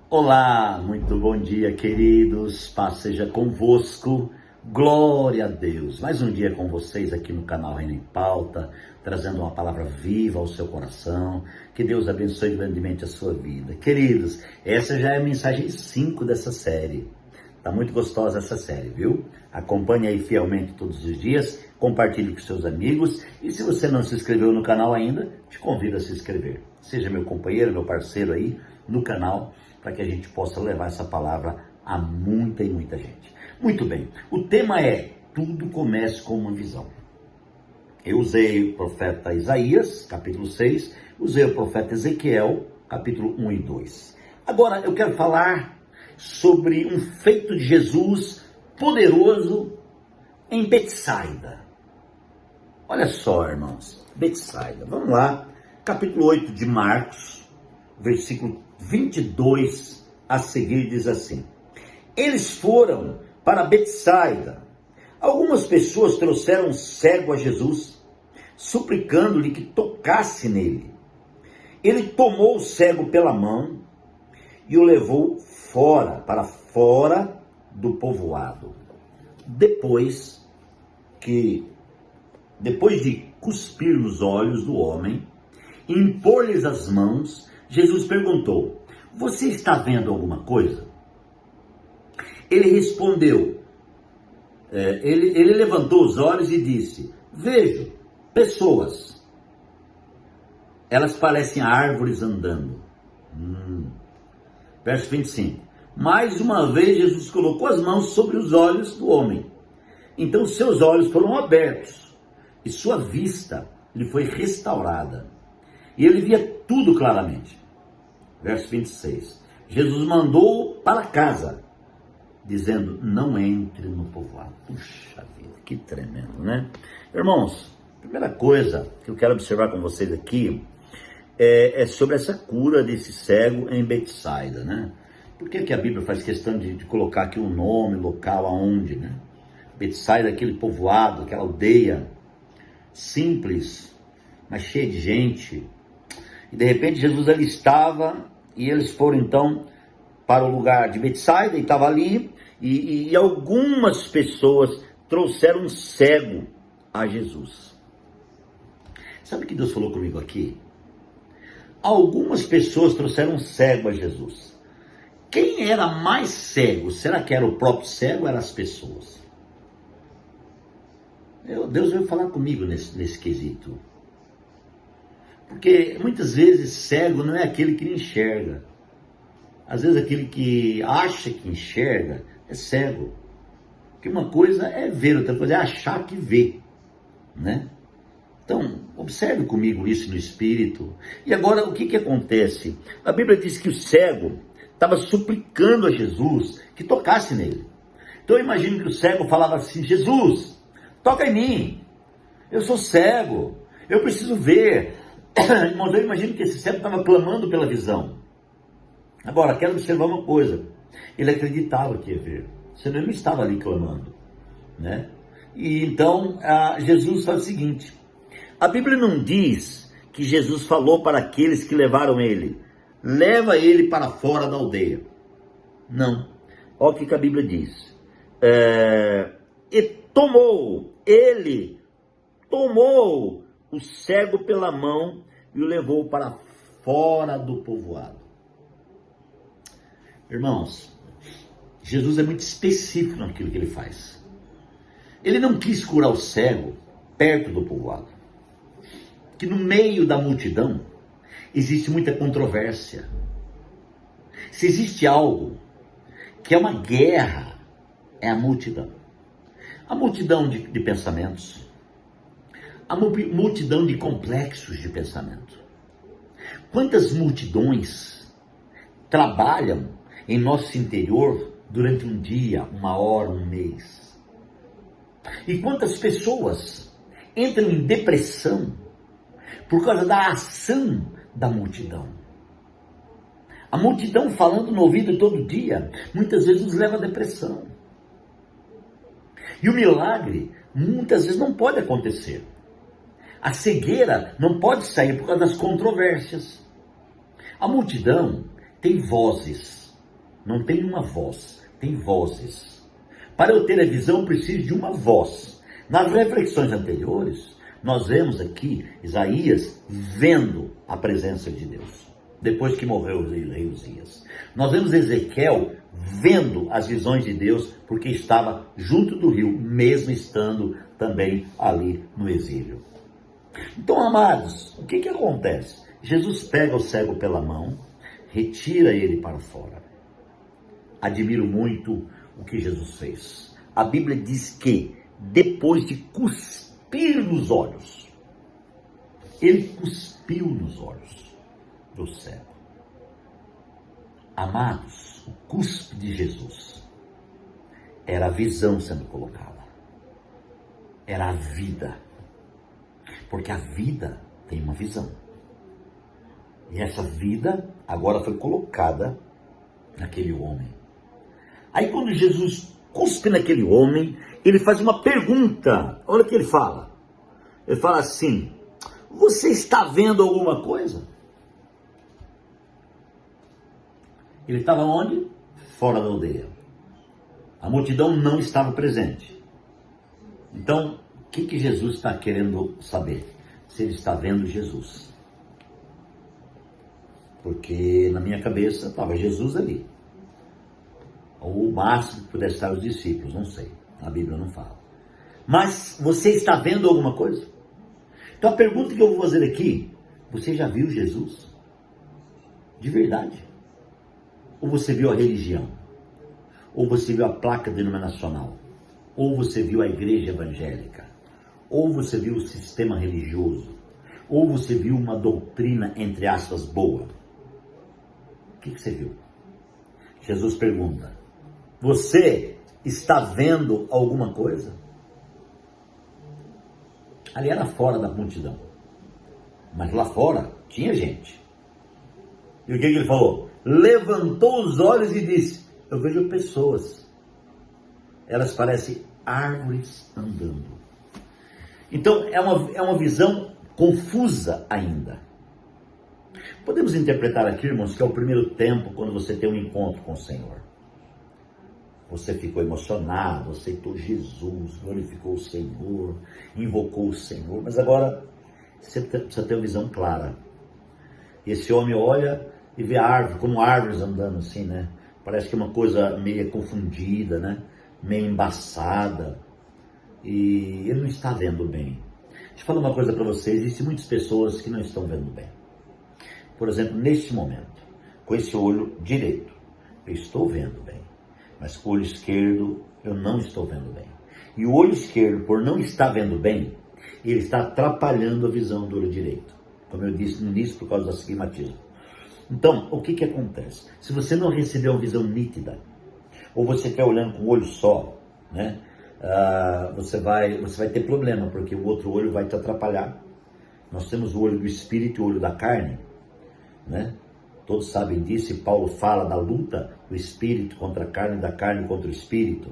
Olá, muito bom dia, queridos. Paz seja convosco. Glória a Deus. Mais um dia com vocês aqui no canal Reino em Pauta, trazendo uma palavra viva ao seu coração. Que Deus abençoe grandemente a sua vida. Queridos, essa já é a mensagem 5 dessa série. Tá muito gostosa essa série, viu? Acompanhe aí fielmente todos os dias, compartilhe com seus amigos e se você não se inscreveu no canal ainda, te convido a se inscrever. Seja meu companheiro, meu parceiro aí no canal, para que a gente possa levar essa palavra a muita e muita gente. Muito bem, o tema é: tudo começa com uma visão. Eu usei o profeta Isaías, capítulo 6, usei o profeta Ezequiel, capítulo 1 e 2. Agora eu quero falar sobre um feito de Jesus poderoso em Betsaida. Olha só, irmãos, Betsaida. Vamos lá, capítulo 8 de Marcos, versículo 22 a seguir diz assim: eles foram para Betsaida. Algumas pessoas trouxeram um cego a Jesus, suplicando-lhe que tocasse nele. Ele tomou o cego pela mão e o levou para fora do povoado. Depois de cuspir nos olhos do homem e impor-lhes as mãos, Jesus perguntou: você está vendo alguma coisa? Ele respondeu, ele levantou os olhos e disse: vejo pessoas, elas parecem árvores andando. Verso 25. Mais uma vez Jesus colocou as mãos sobre os olhos do homem. Então seus olhos foram abertos e sua vista lhe foi restaurada. E ele via tudo claramente. Verso 26. Jesus mandou para casa, dizendo: não entre no povoado. Puxa vida, que tremendo, né? Irmãos, primeira coisa que eu quero observar com vocês aqui é sobre essa cura desse cego em Betsaida, né? Por que a Bíblia faz questão de colocar aqui o nome, local, aonde, né? Betsaida, aquele povoado, aquela aldeia simples, mas cheia de gente. E de repente Jesus ali estava, e eles foram então para o lugar de Betsaida, e estava ali, e algumas pessoas trouxeram um cego a Jesus. Sabe o que Deus falou comigo aqui? Algumas pessoas trouxeram um cego a Jesus. Quem era mais cego? Será que era o próprio cego ou eram as pessoas? Deus veio falar comigo nesse quesito. Porque muitas vezes cego não é aquele que não enxerga. Às vezes aquele que acha que enxerga é cego. Porque uma coisa é ver, outra coisa é achar que vê, né? Então, observe comigo isso no espírito. E agora, o que acontece? A Bíblia diz que o cego estava suplicando a Jesus que tocasse nele. Então eu imagino que o cego falava assim: Jesus, toca em mim, eu sou cego, eu preciso ver. Irmãos, eu imagino que esse cego estava clamando pela visão. Agora, quero observar uma coisa: ele acreditava que ia ver, senão ele não estava ali clamando, né? E então Jesus faz o seguinte: a Bíblia não diz que Jesus falou para aqueles que levaram ele: leva ele para fora da aldeia. Não. Olha o que a Bíblia diz. Ele tomou o cego pela mão e o levou para fora do povoado. Irmãos, Jesus é muito específico naquilo que ele faz. Ele não quis curar o cego perto do povoado, que no meio da multidão existe muita controvérsia. Se existe algo que é uma guerra, é a multidão. A multidão de pensamentos, a multidão de complexos de pensamento. Quantas multidões trabalham em nosso interior durante um dia, uma hora, um mês? E quantas pessoas entram em depressão por causa da ação da multidão? A multidão falando no ouvido todo dia, muitas vezes nos leva à depressão. E o milagre, muitas vezes, não pode acontecer. A cegueira não pode sair por causa das controvérsias. A multidão tem vozes, Não tem uma voz, tem vozes. Para eu ter a visão, eu preciso de uma voz. Nas reflexões anteriores, nós vemos aqui Isaías vendo a presença de Deus, depois que morreu o rei Uzias. Nós vemos Ezequiel vendo as visões de Deus, porque estava junto do rio, mesmo estando também ali no exílio. Então, amados, o que acontece? Jesus pega o cego pela mão, retira ele para fora. Admiro muito o que Jesus fez. A Bíblia diz que, depois de cuspir nos olhos, ele cuspiu nos olhos do cego. Amados, o cuspe de Jesus era a visão sendo colocada, era a vida, porque a vida tem uma visão, e essa vida agora foi colocada naquele homem. Aí quando Jesus cuspe naquele homem, ele faz uma pergunta. Olha o que ele fala. Ele fala assim: você está vendo alguma coisa? Ele estava onde? Fora da aldeia. A multidão não estava presente. Então, o que Jesus está querendo saber? Se ele está vendo Jesus. Porque na minha cabeça estava Jesus ali. Ou o máximo que pudesse estar os discípulos, não sei. A Bíblia não fala. Mas você está vendo alguma coisa? Então a pergunta que eu vou fazer aqui: você já viu Jesus? De verdade? Ou você viu a religião? Ou você viu a placa denominacional? Ou você viu a igreja evangélica? Ou você viu o sistema religioso? Ou você viu uma doutrina, entre aspas, boa? O que você viu? Jesus pergunta: você está vendo alguma coisa? Ali era fora da multidão, mas lá fora tinha gente. E o que ele falou? Levantou os olhos e disse: eu vejo pessoas, elas parecem árvores andando. Então é uma visão confusa ainda. Podemos interpretar aqui, irmãos, que é o primeiro tempo quando você tem um encontro com o Senhor. Você ficou emocionado, aceitou Jesus, glorificou o Senhor, invocou o Senhor, mas agora você precisa ter uma visão clara. Esse homem olha e vê a árvore, como árvores andando assim, né? Parece que é uma coisa meio confundida, né? Meio embaçada. E ele não está vendo bem. Deixa eu falar uma coisa para vocês: existem muitas pessoas que não estão vendo bem. Por exemplo, neste momento, com esse olho direito, eu estou vendo bem. Mas com o olho esquerdo, eu não estou vendo bem. E o olho esquerdo, por não estar vendo bem, ele está atrapalhando a visão do olho direito. Como eu disse no início, por causa do astigmatismo. Então, o que acontece? Se você não receber uma visão nítida, ou você quer olhando com o olho só, né? Você vai ter problema, porque o outro olho vai te atrapalhar. Nós temos o olho do espírito e o olho da carne, né? Todos sabem disso, e Paulo fala da luta do espírito contra a carne e da carne contra o espírito,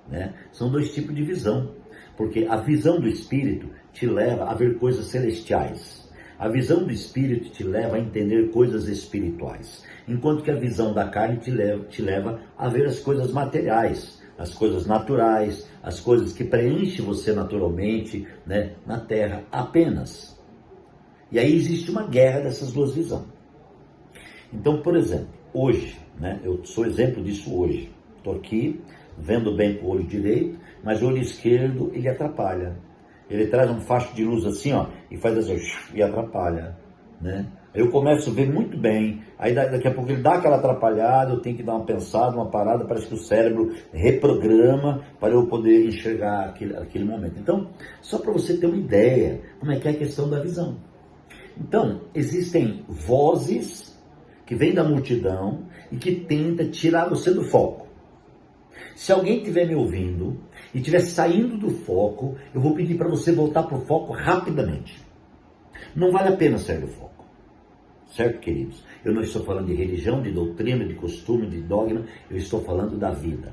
né? São dois tipos de visão, porque a visão do espírito te leva a ver coisas celestiais. A visão do espírito te leva a entender coisas espirituais, enquanto que a visão da carne te leva a ver as coisas materiais, as coisas naturais, as coisas que preenchem você naturalmente, né, na terra apenas. E aí existe uma guerra dessas duas visões. Então, por exemplo, hoje, né, eu sou exemplo disso hoje. Estou aqui vendo bem com o olho direito, mas o olho esquerdo ele atrapalha. Ele traz um facho de luz assim, ó, e faz assim, e atrapalha, né? Aí eu começo a ver muito bem, aí daqui a pouco ele dá aquela atrapalhada, eu tenho que dar uma pensada, uma parada, parece que o cérebro reprograma para eu poder enxergar aquele momento. Então, só para você ter uma ideia, como é a questão da visão. Então, existem vozes que vêm da multidão e que tenta tirar você do foco. Se alguém estiver me ouvindo e estiver saindo do foco, eu vou pedir para você voltar para o foco rapidamente. Não vale a pena sair do foco. Certo, queridos? Eu não estou falando de religião, de doutrina, de costume, de dogma. Eu estou falando da vida.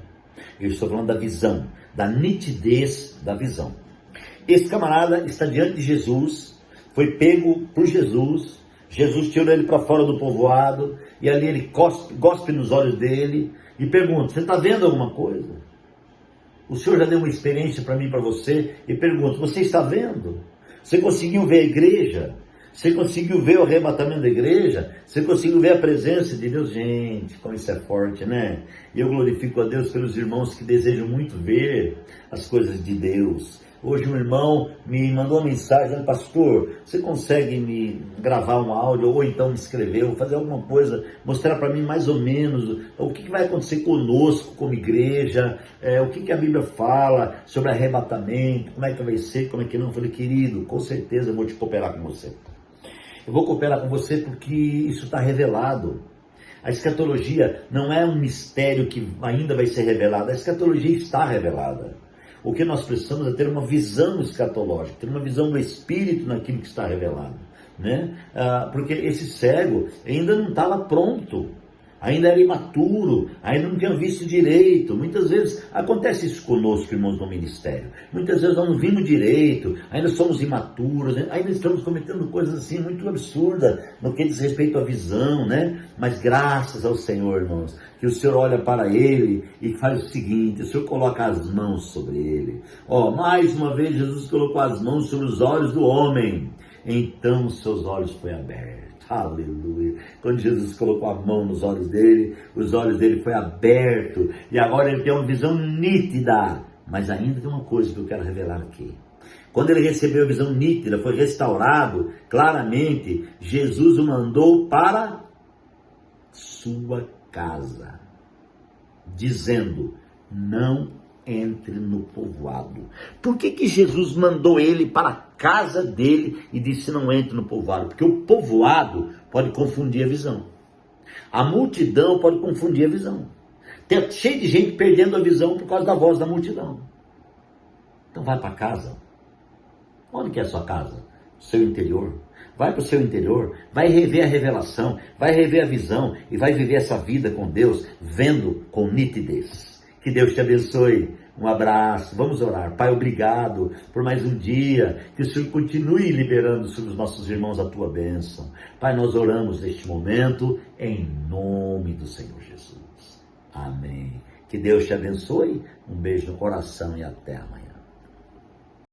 Eu estou falando da visão, da nitidez da visão. Esse camarada está diante de Jesus, foi pego por Jesus. Jesus tirou ele para fora do povoado, e ali ele gospe nos olhos dele, e pergunta, você está vendo alguma coisa? O Senhor já deu uma experiência para mim e para você, e pergunta, você está vendo? Você conseguiu ver a igreja? Você conseguiu ver o arrebatamento da igreja? Você conseguiu ver a presença de Deus? Gente, como isso é forte, né? E eu glorifico a Deus pelos irmãos que desejam muito ver as coisas de Deus. Hoje um irmão me mandou uma mensagem, pastor, você consegue me gravar um áudio, ou então me escrever, ou fazer alguma coisa, mostrar para mim mais ou menos o que vai acontecer conosco, como igreja, o que a Bíblia fala sobre arrebatamento, como é que vai ser, como é que não. Eu falei, querido, com certeza eu vou te cooperar com você. Eu vou cooperar com você porque isso está revelado. A escatologia não é um mistério que ainda vai ser revelado, a escatologia está revelada. O que nós precisamos é ter uma visão escatológica, ter uma visão do Espírito naquilo que está revelado, né? Porque esse cego ainda não estava pronto, ainda era imaturo, ainda não tinha visto direito. Muitas vezes acontece isso conosco, irmãos, no ministério. Muitas vezes nós não vimos direito, ainda somos imaturos, ainda estamos cometendo coisas assim muito absurdas no que diz respeito à visão, né? Mas graças ao Senhor, irmãos, que o Senhor olha para ele e faz o seguinte, o Senhor coloca as mãos sobre ele. Mais uma vez Jesus colocou as mãos sobre os olhos do homem, então seus olhos foram abertos. Aleluia. Quando Jesus colocou a mão nos olhos dele, os olhos dele foi aberto, e agora ele tem uma visão nítida. Mas ainda tem uma coisa que eu quero revelar aqui. Quando ele recebeu a visão nítida, foi restaurado, claramente, Jesus o mandou para sua casa, dizendo, não entre no povoado. Por que Jesus mandou ele para a casa dele e disse não entre no povoado? Porque o povoado pode confundir a visão. A multidão pode confundir a visão. Tem cheio de gente perdendo a visão por causa da voz da multidão. Então vai para casa. Onde que é a sua casa? Seu interior. Vai para o seu interior, vai rever a revelação, vai rever a visão e vai viver essa vida com Deus, vendo com nitidez. Que Deus te abençoe. Um abraço. Vamos orar. Pai, obrigado por mais um dia. Que o Senhor continue liberando sobre os nossos irmãos a tua bênção. Pai, nós oramos neste momento em nome do Senhor Jesus. Amém. Que Deus te abençoe. Um beijo no coração e até amanhã.